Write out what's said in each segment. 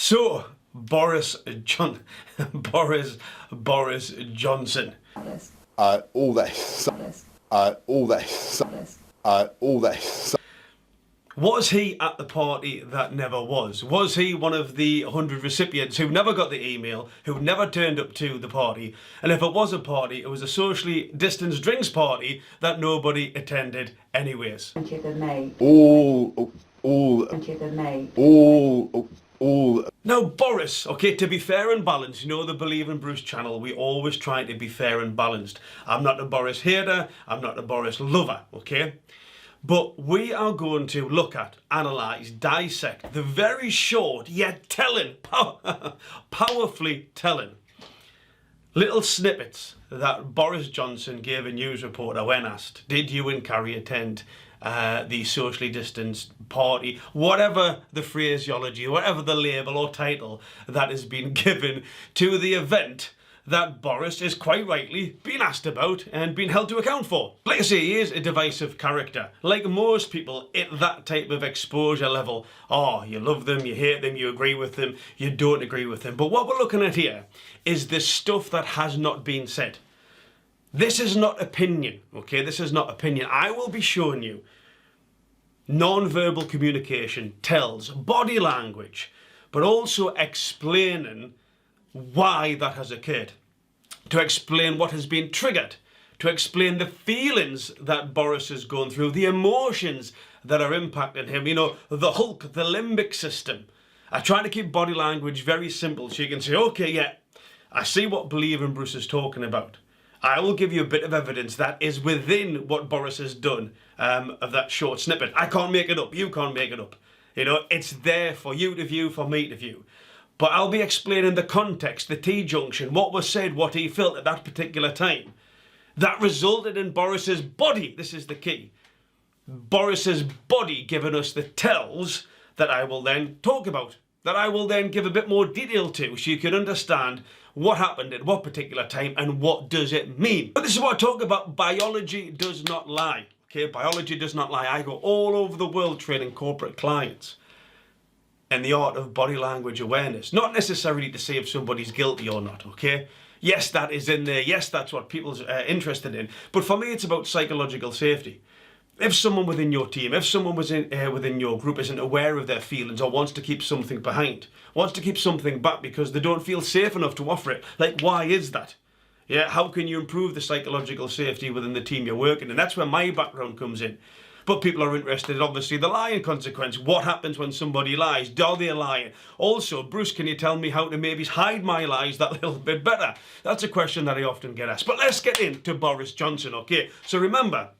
So, Boris Johnson. Yes. All this. Yes. All this. Yes. All this. Was he at the party that never was? Was he one of the 100 recipients who never got the email, who never turned up to the party? And if it was a party, it was a socially distanced drinks party that nobody attended anyways. 20th of May. All. 20th of May. All. Now, Boris, okay, to be fair and balanced, you know the Believe in Bruce channel, we always try to be fair and balanced. I'm not a Boris hater, I'm not a Boris lover, okay? But we are going to look at, analyse, dissect the very short yet telling, powerfully telling little snippets that Boris Johnson gave a news reporter when asked, did you and Carrie attend the socially distanced party, whatever the phraseology, whatever the label or title that has been given to the event that Boris is quite rightly being asked about and being held to account for. Like I say, he is a divisive character. Like most people at that type of exposure level, oh, you love them, you hate them, you agree with them, you don't agree with them. But what we're looking at here is the stuff that has not been said. This is not opinion, okay? This is not opinion. I will be showing you non-verbal communication tells, body language, but also explaining why that has occurred, to explain what has been triggered, to explain the feelings that Boris has gone through, the emotions that are impacting him, you know, the Hulk, the limbic system. I try to keep body language very simple so you can say, okay, yeah, I see what Believe in Bruce is talking about. I will give you a bit of evidence that is within what Boris has done of that short snippet. I can't make it up, you can't make it up. You know, it's there for you to view, for me to view. But I'll be explaining the context, the T-junction, what was said, what he felt at that particular time. That resulted in Boris's body, this is the key, Boris's body giving us the tells that I will then talk about, that I will then give a bit more detail to so you can understand what happened at what particular time and what does it mean. But this is what I talk about, biology does not lie, okay? Biology does not lie. I go all over the world training corporate clients and the art of body language awareness. Not necessarily to say if somebody's guilty or not, okay? Yes, that is in there. Yes, that's what people's interested in. But for me, it's about psychological safety. If someone within your team, if someone within your group isn't aware of their feelings or wants to keep something behind, wants to keep something back because they don't feel safe enough to offer it, like, why is that? Yeah, how can you improve the psychological safety within the team you're working in? That's where my background comes in. But people are interested in, obviously, the lying consequence. What happens when somebody lies? Are they lying? Also, Bruce, can you tell me how to maybe hide my lies that little bit better? That's a question that I often get asked. But let's get into Boris Johnson, okay? So remember,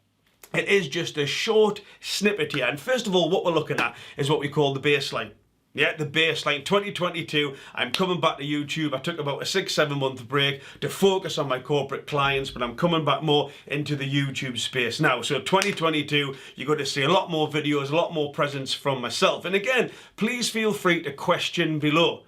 it is just a short snippet here. And first of all, what we're looking at is what we call the baseline. Yeah, the baseline, 2022, I'm coming back to YouTube. I took about a 6-7 month break to focus on my corporate clients, but I'm coming back more into the YouTube space now. So 2022, you're going to see a lot more videos, a lot more presence from myself. And again, please feel free to question below.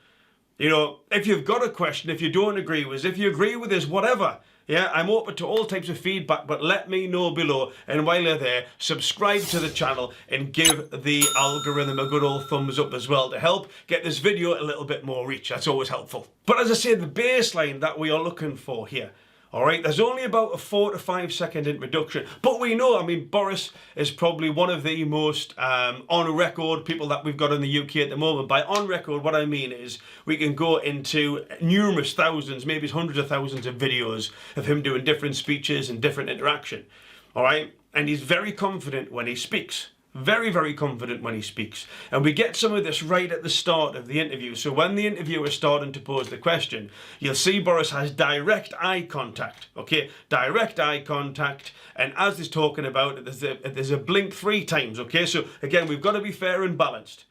You know, if you've got a question, if you don't agree with us, if you agree with us, whatever. Yeah, I'm open to all types of feedback, but let me know below. And while you're there, subscribe to the channel and give the algorithm a good old thumbs up as well to help get this video a little bit more reach. That's always helpful. But as I say, the baseline that we are looking for here, all right, there's only about a 4 to 5 second introduction, but we know, I mean, Boris is probably one of the most on record people that we've got in the UK at the moment. By on record, what I mean is we can go into numerous thousands, maybe hundreds of thousands of videos of him doing different speeches and different interaction, all right? And he's very confident when he speaks. Very, very confident when he speaks. And we get some of this right at the start of the interview. So when the interviewer is starting to pose the question, you'll see Boris has direct eye contact, okay? Direct eye contact. And as he's talking about it, there's a blink 3 times, okay? So again, we've got to be fair and balanced.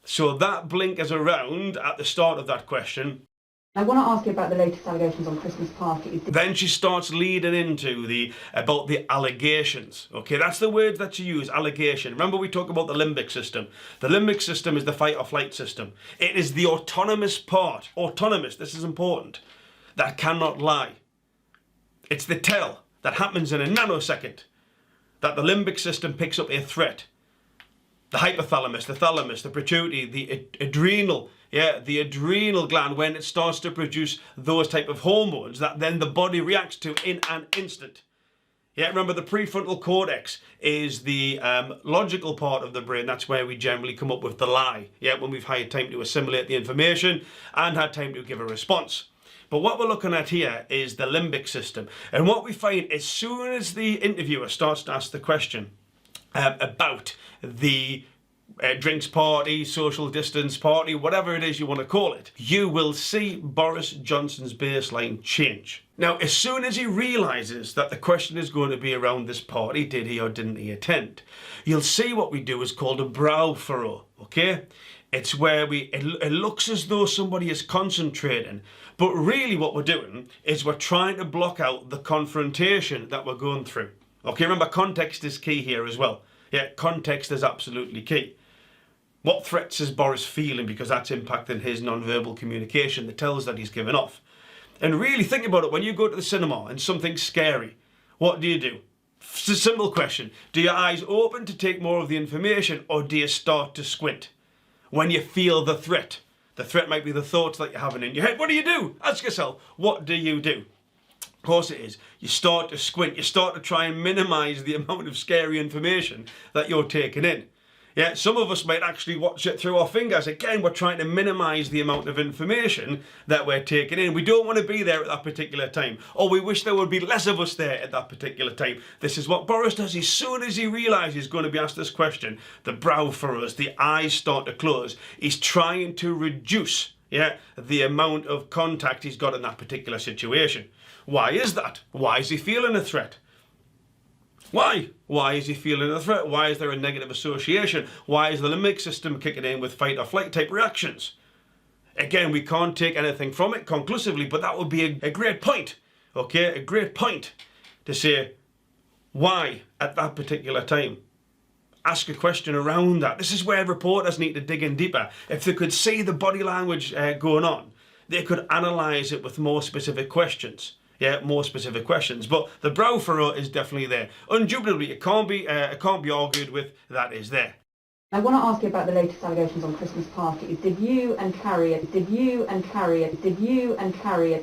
So that blink is around at the start of that question. I want to ask you about the latest allegations on Christmas parties. Then she starts leading into about the allegations. Okay, that's the word that you use, allegation. Remember we talk about the limbic system. The limbic system is the fight or flight system. It is the autonomous part, autonomous, this is important, that cannot lie. It's the tell that happens in a nanosecond that the limbic system picks up a threat. The hypothalamus, the thalamus, the pituitary, the adrenal yeah, the adrenal gland, when it starts to produce those type of hormones that then the body reacts to in an instant. Yeah, remember the prefrontal cortex is the logical part of the brain. That's where we generally come up with the lie. Yeah, when we've had time to assimilate the information and had time to give a response. But what we're looking at here is the limbic system. And what we find as soon as the interviewer starts to ask the question about the drinks party, social distance party, whatever it is you want to call it, you will see Boris Johnson's baseline change. Now, as soon as he realises that the question is going to be around this party, did he or didn't he attend, you'll see what we do is called a brow furrow, okay? It's where it looks as though somebody is concentrating, but really what we're doing is we're trying to block out the confrontation that we're going through. Okay, remember context is key here as well. Yeah, context is absolutely key. What threats is Boris feeling? Because that's impacting his non-verbal communication, the tells that he's given off. And really think about it, when you go to the cinema and something's scary, what do you do? It's a simple question. Do your eyes open to take more of the information, or do you start to squint? When you feel the threat might be the thoughts that you're having in your head. What do you do? Ask yourself, what do you do? Of course it is. You start to squint. You start to try and minimise the amount of scary information that you're taking in. Yeah, some of us might actually watch it through our fingers. Again, we're trying to minimise the amount of information that we're taking in. We don't want to be there at that particular time. Or we wish there would be less of us there at that particular time. This is what Boris does. As soon as he realises he's going to be asked this question, the brow furrows, the eyes start to close. He's trying to reduce, yeah, the amount of contact he's got in that particular situation. Why is that? Why is he feeling a threat? Why? Why is he feeling a threat? Why is there a negative association? Why is the limbic system kicking in with fight or flight type reactions? Again, we can't take anything from it conclusively, but that would be a great point, okay? A great point to say why at that particular time. Ask a question around that. This is where reporters need to dig in deeper. If they could see the body language going on, they could analyse it with more specific questions. Yeah, more specific questions. But the brow furrow is definitely there. Indubitably, it can't be argued with. That is there. I want to ask you about the latest allegations on Christmas parties. Did you and Carrier,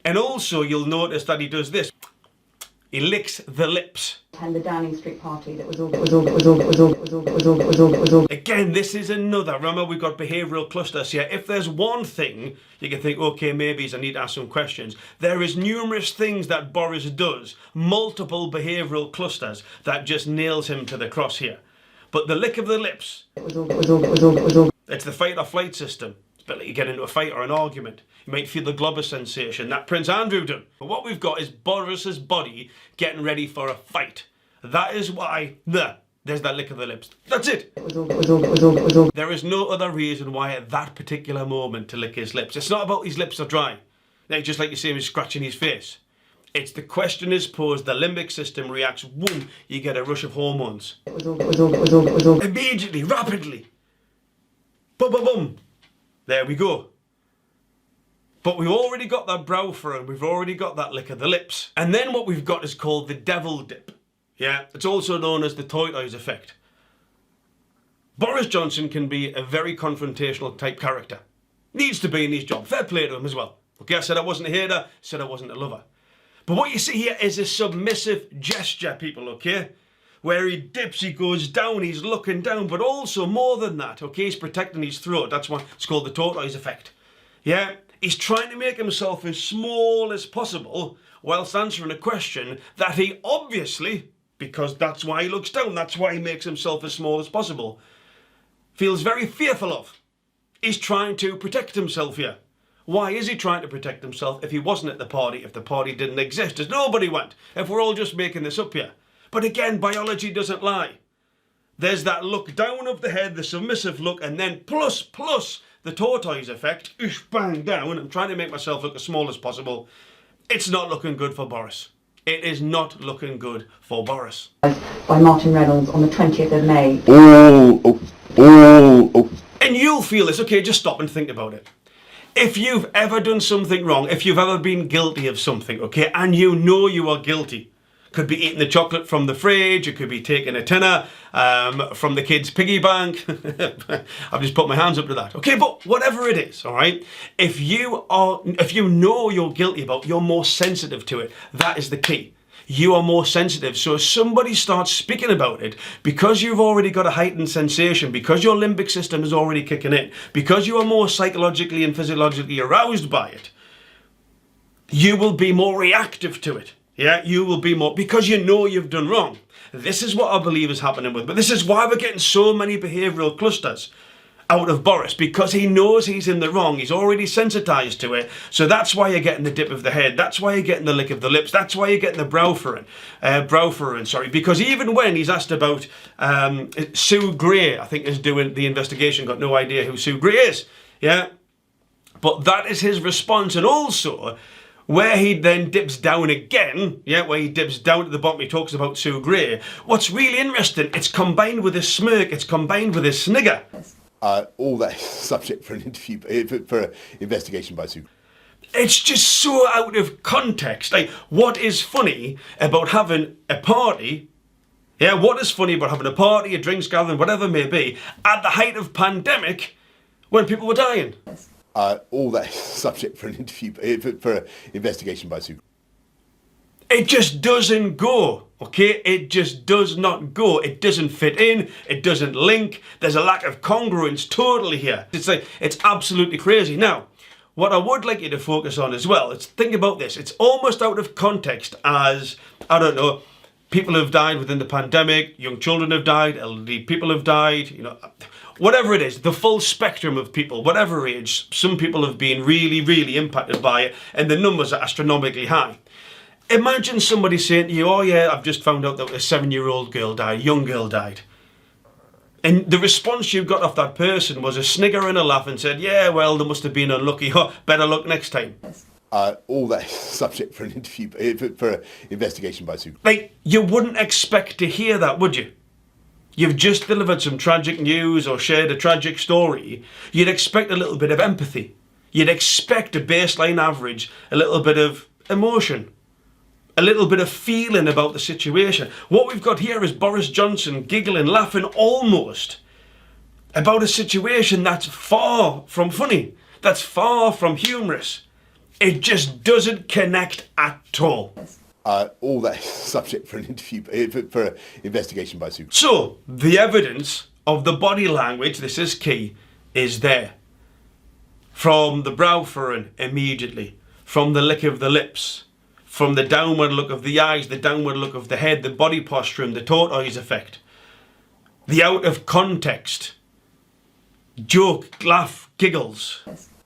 And also, you'll notice that he does this. He licks the lips. And the Downing Street party that was all. Again, this is another. Remember, we've got behavioural clusters here. If there's one thing you can think, okay, maybe I need to ask some questions. There is numerous things that Boris does, multiple behavioural clusters that just nails him to the cross here. But the lick of the lips. It's the fight or flight system. It's better you get into a fight or an argument. You might feel the globber sensation that Prince Andrew done. But what we've got is Boris's body getting ready for a fight. That is why there's that lick of the lips. That's it. There is no other reason why at that particular moment to lick his lips. It's not about his lips are dry. Like, just like you see him scratching his face. It's the question is posed, the limbic system reacts, boom, you get a rush of hormones. Immediately, rapidly. Boom, boom, boom. There we go. But we've already got that brow furrow, we've already got that lick of the lips. And then what we've got is called the devil dip. Yeah, it's also known as the tortoise effect. Boris Johnson can be a very confrontational type character. Needs to be in his job. Fair play to him as well. Okay, I said I wasn't a hater, said I wasn't a lover. But what you see here is a submissive gesture, people, okay? Where he dips, he goes down, he's looking down, but also more than that, okay? He's protecting his throat. That's why it's called the tortoise effect. Yeah? He's trying to make himself as small as possible whilst answering a question that he obviously, because that's why he looks down, that's why he makes himself as small as possible, feels very fearful of. He's trying to protect himself here. Why is he trying to protect himself if he wasn't at the party, if the party didn't exist, as nobody went, if we're all just making this up here? But again, biology doesn't lie. There's that look down of the head, the submissive look, and then plus the tortoise effect, bang down. I'm trying to make myself look as small as possible. It's not looking good for Boris. It is not looking good for Boris. By Martin Reynolds on the 20th of May. And you'll feel this. Okay, just stop and think about it. If you've ever done something wrong, if you've ever been guilty of something, okay, and you know you are guilty, Could be eating the chocolate from the fridge. It could be taking a tenner from the kids' piggy bank. I've just put my hands up to that. Okay, but whatever it is, all right? If you know you're guilty about, you're more sensitive to it. That is the key. You are more sensitive. So if somebody starts speaking about it, because you've already got a heightened sensation, because your limbic system is already kicking in, because you are more psychologically and physiologically aroused by it, you will be more reactive to it. Yeah, you will be more, because you know you've done wrong. This is what I believe is happening with, but this is why we're getting so many behavioural clusters out of Boris, because he knows he's in the wrong. He's already sensitised to it. So that's why you're getting the dip of the head. That's why you're getting the lick of the lips. That's why you're getting the brow furrowing, sorry. Because even when he's asked about Sue Gray, I think is doing the investigation, got no idea who Sue Gray is. Yeah, but that is his response. And also, where he then dips down again, yeah, where he dips down to the bottom, he talks about Sue Gray. What's really interesting, it's combined with his smirk, it's combined with his snigger. All that is subject for an interview, for an investigation by Sue. It's just so out of context. Like, what is funny about having a party? Yeah, what is funny about having a party, a drinks gathering, whatever it may be, at the height of pandemic when people were dying? All that is subject for an interview, for an investigation by Sue. It just doesn't go, okay? It just does not go. It doesn't fit in. It doesn't link. There's a lack of congruence totally here. It's like, it's absolutely crazy. Now, what I would like you to focus on as well, is think about this. It's almost out of context as, I don't know, people have died within the pandemic, young children have died, elderly people have died, you know, whatever it is, the full spectrum of people, whatever age, some people have been really, really impacted by it, and the numbers are astronomically high. Imagine somebody saying to you, oh yeah, I've just found out that a 7-year-old girl died, a young girl died. And the response you got off that person was a snigger and a laugh and said, yeah, well, they must have been unlucky, better luck next time. All that is subject for an interview, for an investigation by Sue. Like, you wouldn't expect to hear that, would you? You've just delivered some tragic news or shared a tragic story. You'd expect a little bit of empathy. You'd expect a baseline average, a little bit of emotion, a little bit of feeling about the situation. What we've got here is Boris Johnson giggling, laughing almost about a situation that's far from funny, that's far from humorous. It just doesn't connect at all. All that is subject for an interview, for an investigation by Sue. So, the evidence of the body language, this is key, is there. From the brow furrowing immediately, from the lick of the lips, from the downward look of the eyes, the downward look of the head, the body posturing, the tortoise effect, the out of context, joke, laugh, giggles.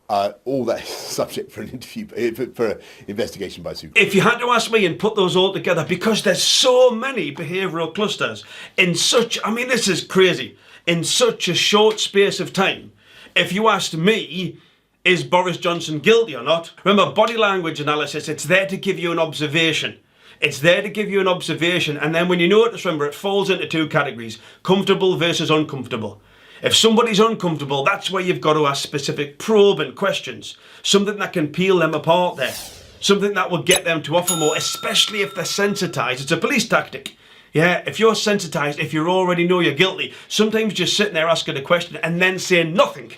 All that is subject for an interview, for an investigation by Sue. If you had to ask me and put those all together, because there's so many behavioural clusters in such, I mean, this is crazy, in such a short space of time. If you asked me, is Boris Johnson guilty or not? Remember, body language analysis, it's there to give you an observation. It's there to give you an observation, and then when you notice, remember, it falls into two categories, comfortable versus uncomfortable. If somebody's uncomfortable, that's where you've got to ask specific probing questions. Something that can peel them apart there. Something that will get them to offer more, especially if they're sensitised. It's a police tactic. Yeah, if you're sensitised, if you already know you're guilty, sometimes just sitting there asking a question and then saying nothing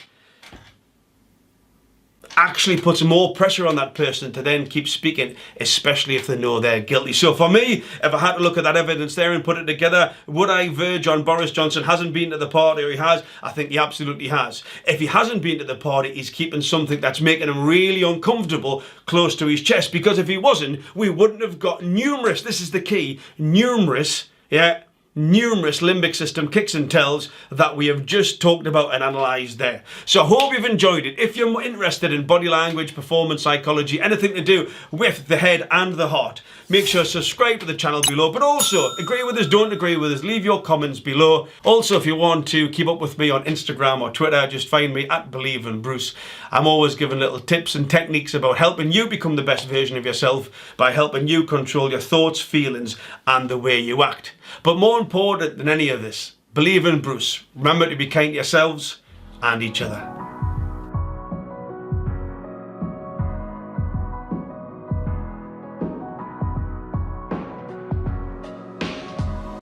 actually puts more pressure on that person to then keep speaking, especially if they know they're guilty. So for me, if I had to look at that evidence there and put it together, would I verge on Boris Johnson hasn't been to the party, or he has? I think he absolutely has. If he hasn't been to the party, he's keeping something that's making him really uncomfortable close to his chest, because if he wasn't, we wouldn't have got numerous, this is the key, numerous limbic system kicks and tells that we have just talked about and analysed there. So I hope you've enjoyed it. If you're interested in body language, performance psychology, anything to do with the head and the heart, make sure to subscribe to the channel below, but also agree with us, don't agree with us, leave your comments below. Also, if you want to keep up with me on Instagram or Twitter, just find me at BelieveInBruce. I'm always giving little tips and techniques about helping you become the best version of yourself by helping you control your thoughts, feelings and the way you act. But more important than any of this, believe in Bruce. Remember to be kind to yourselves and each other.